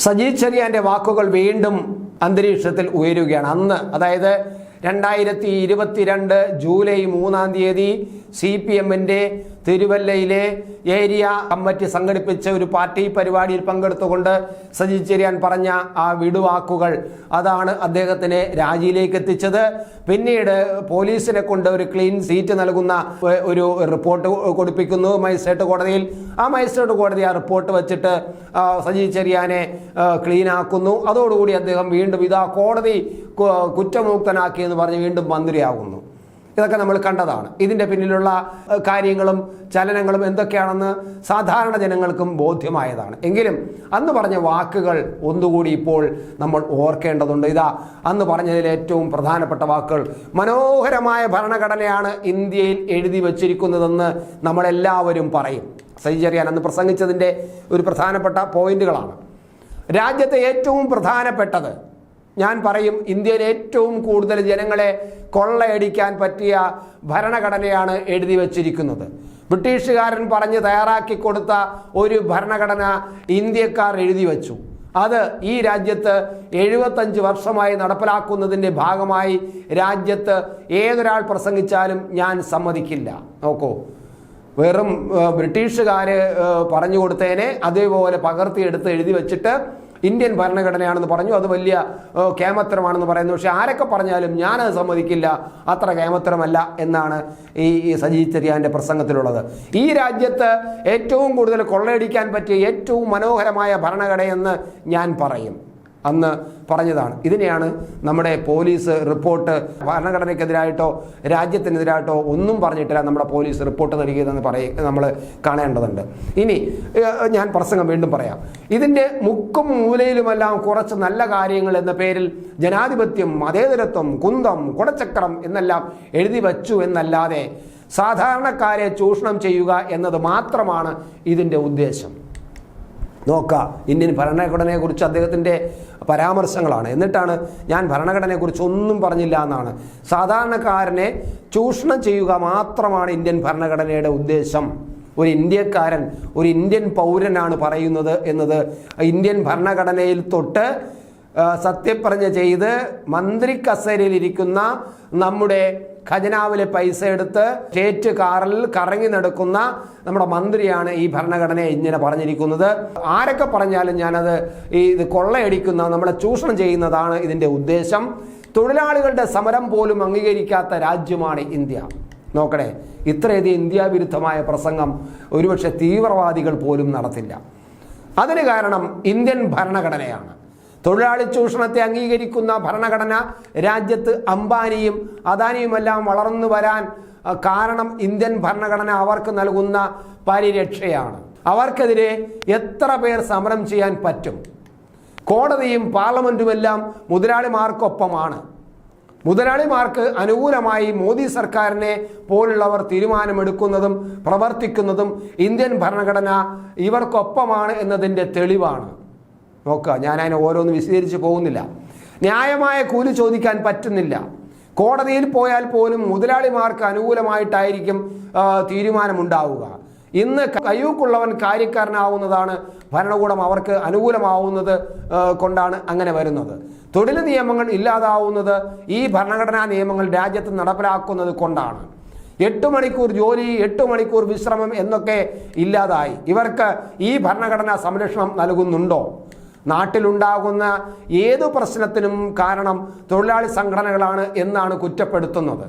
സജി ചെറിയാൻ്റെ വാക്കുകൾ വീണ്ടും അന്തരീക്ഷത്തിൽ ഉയരുകയാണ്. അന്ന്, അതായത് 2022 ജൂലൈ 3-ാം തീയതി CPM-ന്റെ തിരുവല്ലയിലെ ഏരിയ കമ്മിറ്റി സംഘടിപ്പിച്ച ഒരു പാർട്ടി പരിപാടിയിൽ പങ്കെടുത്തുകൊണ്ട് സജി ചെറിയാൻ പറഞ്ഞ ആ വിടുവാക്കുകൾ അതാണ് അദ്ദേഹത്തിനെ രാജിയിലേക്ക് എത്തിച്ചത്. പിന്നീട് പോലീസിനെ കൊണ്ട് ഒരു ക്ലീൻ സീറ്റ് നൽകുന്ന ഒരു റിപ്പോർട്ട് കൊടുപ്പിക്കുന്നു മജിസ്ട്രേറ്റ് കോടതിയിൽ. ആ മജിസ്ട്രേറ്റ് കോടതി ആ റിപ്പോർട്ട് വെച്ചിട്ട് സജി ചെറിയാനെ ക്ലീൻ ആക്കുന്നു. അതോടുകൂടി അദ്ദേഹം വീണ്ടും ഇതാ കോടതി കുറ്റമുക്തനാക്കിയെന്ന് പറഞ്ഞ് വീണ്ടും മന്ത്രിയാകുന്നു. ഇതൊക്കെ നമ്മൾ കണ്ടതാണ്. ഇതിൻ്റെ പിന്നിലുള്ള കാര്യങ്ങളും ചലനങ്ങളും എന്തൊക്കെയാണെന്ന് സാധാരണ ജനങ്ങൾക്കും ബോധ്യമായതാണ്. എങ്കിലും അന്ന് പറഞ്ഞ വാക്കുകൾ ഒന്നുകൂടി ഇപ്പോൾ നമ്മൾ ഓർക്കേണ്ടതുണ്ട്. ഇതാ അന്ന് പറഞ്ഞതിൽ ഏറ്റവും പ്രധാനപ്പെട്ട വാക്കുകൾ: മനോഹരമായ ഭരണഘടനയാണ് ഇന്ത്യയിൽ എഴുതി വച്ചിരിക്കുന്നതെന്ന് നമ്മളെല്ലാവരും പറയും. സജി ചെറിയാൻ അന്ന് പ്രസംഗിച്ചതിൻ്റെ ഒരു പ്രധാനപ്പെട്ട പോയിന്റുകളാണ്. രാജ്യത്തെ ഏറ്റവും പ്രധാനപ്പെട്ടത്, ഞാൻ പറയും, ഇന്ത്യയിൽ ഏറ്റവും കൂടുതൽ ജനങ്ങളെ കൊള്ളയടിക്കാൻ പറ്റിയ ഭരണഘടനയാണ് എഴുതി വച്ചിരിക്കുന്നത്. ബ്രിട്ടീഷുകാരൻ പറഞ്ഞ് തയ്യാറാക്കി കൊടുത്ത ഒരു ഭരണഘടന ഇന്ത്യക്കാർ എഴുതി വച്ചു. അത് ഈ രാജ്യത്ത് 75 വർഷമായി നടപ്പിലാക്കുന്നതിൻ്റെ ഭാഗമായി രാജ്യത്ത് ഏതൊരാൾ പ്രസംഗിച്ചാലും ഞാൻ സമ്മതിക്കില്ല. നോക്കൂ, വെറും ബ്രിട്ടീഷുകാർ പറഞ്ഞു കൊടുത്തതിനെ അതേപോലെ പകർത്തിയെടുത്ത് എഴുതി വെച്ചിട്ട് ഇന്ത്യൻ ഭരണഘടനയാണെന്ന് പറഞ്ഞു. അത് വലിയ കേമത്തരമാണെന്ന് പറയുന്നു. പക്ഷെ ആരൊക്കെ പറഞ്ഞാലും ഞാനത് സമ്മതിക്കില്ല, അത്ര കേമത്തരമല്ല എന്നാണ് ഈ സജി ചെറിയാൻ്റെ പ്രസംഗത്തിലുള്ളത്. ഈ രാജ്യത്ത് ഏറ്റവും കൂടുതൽ കൊള്ളയടിക്കാൻ പറ്റിയ ഏറ്റവും മനോഹരമായ ഭരണഘടനയെന്ന് ഞാൻ പറയും. അന്ന് പറഞ്ഞതാണ്. ഇതിനെയാണ് നമ്മുടെ പോലീസ് റിപ്പോർട്ട് ഭരണഘടനയ്ക്കെതിരായിട്ടോ രാജ്യത്തിനെതിരായിട്ടോ ഒന്നും പറഞ്ഞിട്ടില്ല നമ്മുടെ പോലീസ് റിപ്പോർട്ട് നൽകിയതെന്ന് നമ്മൾ കാണേണ്ടതുണ്ട്. ഇനി ഞാൻ പ്രസംഗം വീണ്ടും പറയാം. ഇതിൻ്റെ മുക്കും മൂലയിലുമെല്ലാം കുറച്ച് നല്ല കാര്യങ്ങൾ എന്ന പേരിൽ ജനാധിപത്യം, മതേതരത്വം, കുന്തം, കുടച്ചക്രം എന്നെല്ലാം എഴുതി വച്ചു എന്നല്ലാതെ സാധാരണക്കാരെ ചൂഷണം ചെയ്യുക എന്നത് മാത്രമാണ് ഇതിൻ്റെ ഉദ്ദേശം. നോക്കുക, ഇന്ത്യൻ ഭരണഘടനയെക്കുറിച്ച് അദ്ദേഹത്തിൻ്റെ പരാമർശങ്ങളാണ്. എന്നിട്ടാണ് ഞാൻ ഭരണഘടനയെക്കുറിച്ച് ഒന്നും പറഞ്ഞില്ല എന്നാണ്. സാധാരണക്കാരനെ ചൂഷണം ചെയ്യുക മാത്രമാണ് ഇന്ത്യൻ ഭരണഘടനയുടെ ഉദ്ദേശം. ഒരു ഇന്ത്യക്കാരൻ, ഒരു ഇന്ത്യൻ പൗരനാണ് പറയുന്നത് എന്നത് ഇന്ത്യൻ ഭരണഘടനയിൽ തൊട്ട് സത്യപ്രതിജ്ഞ ചെയ്ത് മന്ത്രി കസേരയിലിരിക്കുന്ന നമ്മുടെ ഖജനാവിലെ പൈസ എടുത്ത് സ്റ്റേറ്റ് കാറിൽ കറങ്ങി നടക്കുന്ന നമ്മുടെ മന്ത്രിയാണ് ഈ ഭരണഘടന ഇങ്ങനെ പറഞ്ഞിരിക്കുന്നത്. ആരൊക്കെ പറഞ്ഞാലും ഞാനത് ഇത് കൊള്ളയടിക്കുന്ന, നമ്മളെ ചൂഷണം ചെയ്യുന്നതാണ് ഇതിൻ്റെ ഉദ്ദേശം. തൊഴിലാളികളുടെ സമരം പോലും അംഗീകരിക്കാത്ത രാജ്യമാണ് ഇന്ത്യ. നോക്കണേ, ഇത്രയധികം ഇന്ത്യ വിരുദ്ധമായ പ്രസംഗം ഒരുപക്ഷെ തീവ്രവാദികൾ പോലും നടത്തില്ല. അതിന് കാരണം ഇന്ത്യൻ ഭരണഘടനയാണ്. തൊഴിലാളി ചൂഷണത്തെ അംഗീകരിക്കുന്ന ഭരണഘടന രാജ്യത്ത് അംബാനിയും അദാനിയുമെല്ലാം വളർന്നു വരാൻ കാരണം ഇന്ത്യൻ ഭരണഘടന അവർക്ക് നൽകുന്ന പരിരക്ഷയാണ്. അവർക്കെതിരെ എത്ര പേർ സമരം ചെയ്യാൻ പറ്റും? കോടതിയും പാർലമെൻറ്റുമെല്ലാം മുതലാളിമാർക്കൊപ്പമാണ്. മുതലാളിമാർക്ക് അനുകൂലമായി മോദി സർക്കാരിനെ പോലുള്ളവർ തീരുമാനമെടുക്കുന്നതും പ്രവർത്തിക്കുന്നതും ഇന്ത്യൻ ഭരണഘടന ഇവർക്കൊപ്പമാണ് എന്നതിൻ്റെ തെളിവാണ്. നോക്കുക, ഞാൻ അതിനെ ഓരോന്ന് വിശദീകരിച്ച് പോകുന്നില്ല. ന്യായമായ കൂലി ചോദിക്കാൻ പറ്റുന്നില്ല. കോടതിയിൽ പോയാൽ പോലും മുതലാളിമാർക്ക് അനുകൂലമായിട്ടായിരിക്കും തീരുമാനമുണ്ടാവുക. ഇന്ന് കയ്യൂക്കുള്ളവൻ കാര്യക്കാരനാവുന്നതാണ് ഭരണകൂടം അവർക്ക് അനുകൂലമാവുന്നത് കൊണ്ടാണ് അങ്ങനെ വരുന്നത്. തൊഴിൽ നിയമങ്ങൾ ഇല്ലാതാവുന്നത് ഈ ഭരണഘടനാ നിയമങ്ങൾ രാജ്യത്ത് നടപ്പിലാക്കുന്നത് കൊണ്ടാണ്. 8 മണിക്കൂർ ജോലി, 8 മണിക്കൂർ വിശ്രമം എന്നൊക്കെ ഇല്ലാതായി. ഇവർക്ക് ഈ ഭരണഘടന സംരക്ഷണം നൽകുന്നുണ്ടോ? നാട്ടിലുണ്ടാകുന്ന ഏതു പ്രശ്നത്തിനും കാരണം തൊഴിലാളി സംഘടനകളാണ് എന്നാണ് കുറ്റപ്പെടുത്തുന്നത്.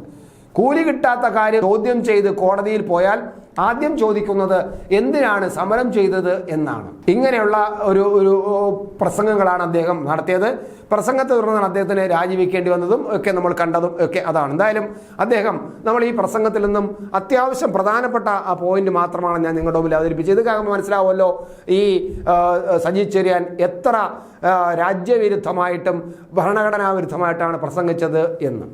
കൂലി കിട്ടാത്ത കാര്യം ചോദ്യം ചെയ്ത് കോടതിയിൽ പോയാൽ ആദ്യം ചോദിക്കുന്നത് എന്തിനാണ് സമരം ചെയ്തത് എന്നാണ്. ഇങ്ങനെയുള്ള ഒരു പ്രസംഗങ്ങളാണ് അദ്ദേഹം നടത്തിയത്. പ്രസംഗത്തെ തുടർന്നാണ് അദ്ദേഹത്തിന് രാജിവെക്കേണ്ടി വന്നതും ഒക്കെ നമ്മൾ കണ്ടതും ഒക്കെ അതാണ്. എന്തായാലും അദ്ദേഹം നമ്മൾ ഈ പ്രസംഗത്തിൽ നിന്നും അത്യാവശ്യം പ്രധാനപ്പെട്ട ആ പോയിന്റ് മാത്രമാണ് ഞാൻ നിങ്ങളുടെ മുമ്പിൽ അവതരിപ്പിച്ചത്. ഇത് കാരണം മനസ്സിലാവുമല്ലോ ഈ സജി ചെറിയാൻ എത്ര രാജ്യവിരുദ്ധമായിട്ടും ഭരണഘടനാ വിരുദ്ധമായിട്ടാണ് പ്രസംഗിച്ചത് എന്ന്.